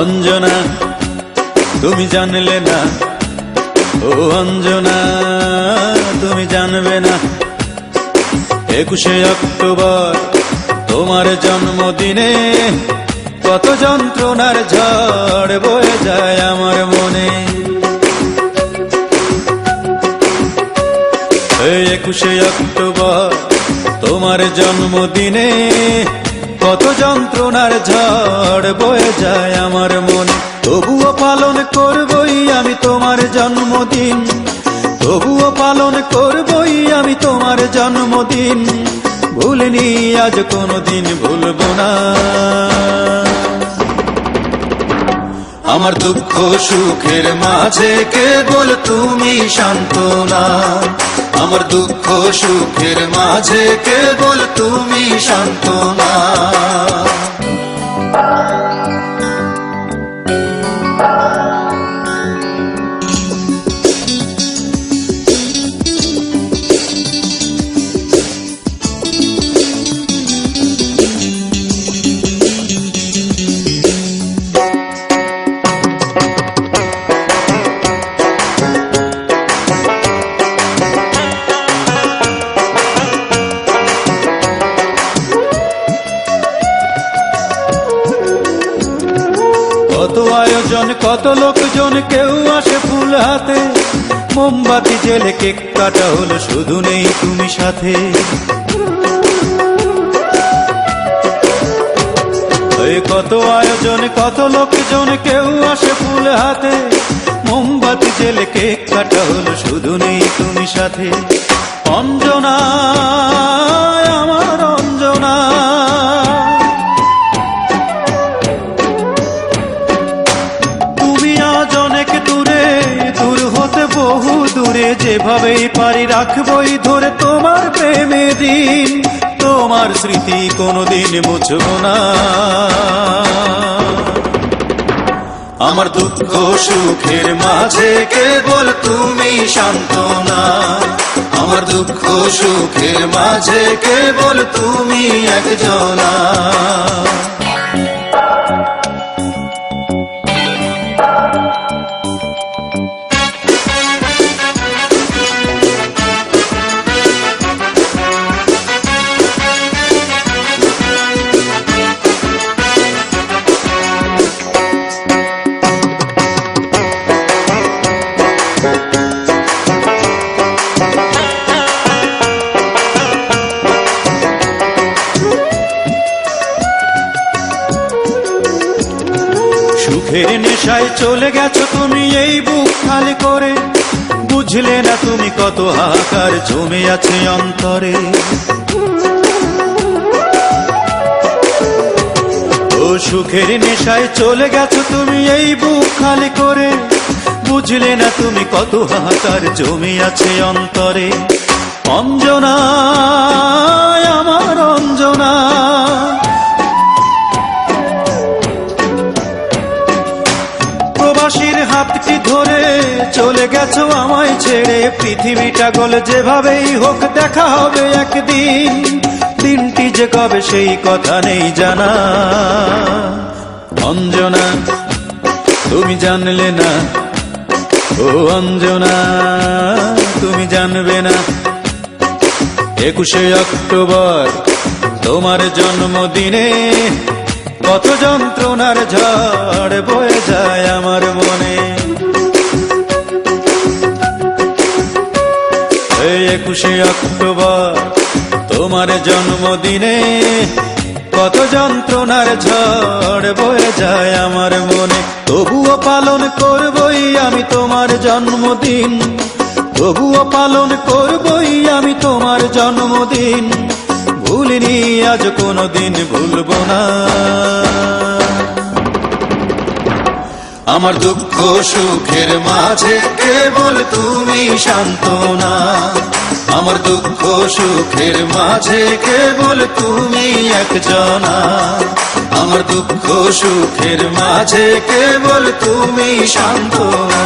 অঞ্জনা তুমি জানলে না, ও অঞ্জনা তুমি জানবে না, 21শে অক্টোবর তোমার জন্মদিনে কত যন্ত্রণার ঝড় বয়ে যায় আমার মনে। 21শে অক্টোবর তোমার জন্মদিনে কত যন্ত্রণার ঝড় বয়ে যায় আমার মনে। তবুও পালন করবই আমি তোমার জন্মদিন, তবুও পালন করবই আমি তোমার জন্মদিন, ভুলিনি আজ কোনোদিন ভুলবো না। আমার দুঃখ সুখের মাঝে কেবল তুমি সান্ত্বনা, আমার দুঃখ সুখের মাঝে কেবল তুমি সান্ত্বনা। কত আয়োজন কত লোকজন, কেউ আসে ফুল হাতে, মোমবাতি জেলে কেক কাটা হলো, শুধু নেই তুমি সাথে। কত আয়োজন কত লোকজন, কেউ আসে ফুল হাতে, মোমবাতি জেলে কেক কাটা হলো, শুধু নেই তুমি সাথে। অঞ্জনা আমার অঞ্জনা, বহু দূরে, যেভাবেই পারি রাখবই ধরে তোমার প্রেমে দিন, তোমার স্মৃতি কোনোদিন মুছব না। আমার দুঃখ সুখের মাঝে কেবল তুমি সান্ত্বনা, আমার দুঃখ সুখের মাঝে কেবল তুমি একজনা। সুখের নেশায় চলে গেছো তুমি এই বুক খালি করে, বুঝলে না তুমি কত হাহাকার জমে আছে অন্তরে। ও সুখের নেশায় চলে গেছো তুমি এই বুক খালি করে, বুঝলে না তুমি কত হাহাকার জমে আছে অন্তরে। অঞ্জনা আমার অঞ্জনা, প্রবাসীর হাতটি ধরে চলে গেছো আমায় ছেড়ে, পৃথিবীটা গলে যেভাবেই হোক দেখা হবে একদিন, দিনটি যে কবে সেই কথা নেই জানা। অঞ্জনা তুমি জানলে না, ও অঞ্জনা তুমি জানবে না, 21শে অক্টোবর তোমার জন্মদিনে কত যন্ত্রণার ঝড় বয়ে যায় আমার মনে। 21শে অক্টোবর তোমার জন্মদিনে কত যন্ত্রণার ঝড় বয়ে যায় আমার মনে। তবুও পালন করবই আমি তোমার জন্মদিন, তবুও পালন করবই আমি তোমার জন্মদিন, ভুলিনি আজ কোনোদিন ভুলব না। আমার দুঃখ সুখের মাঝে কেবল তুমি সান্ত্বনা, আমার দুঃখ সুখের মাঝে কেবল তুমি একজনা, আমার দুঃখ সুখের মাঝে কেবল তুমি সান্ত্বনা।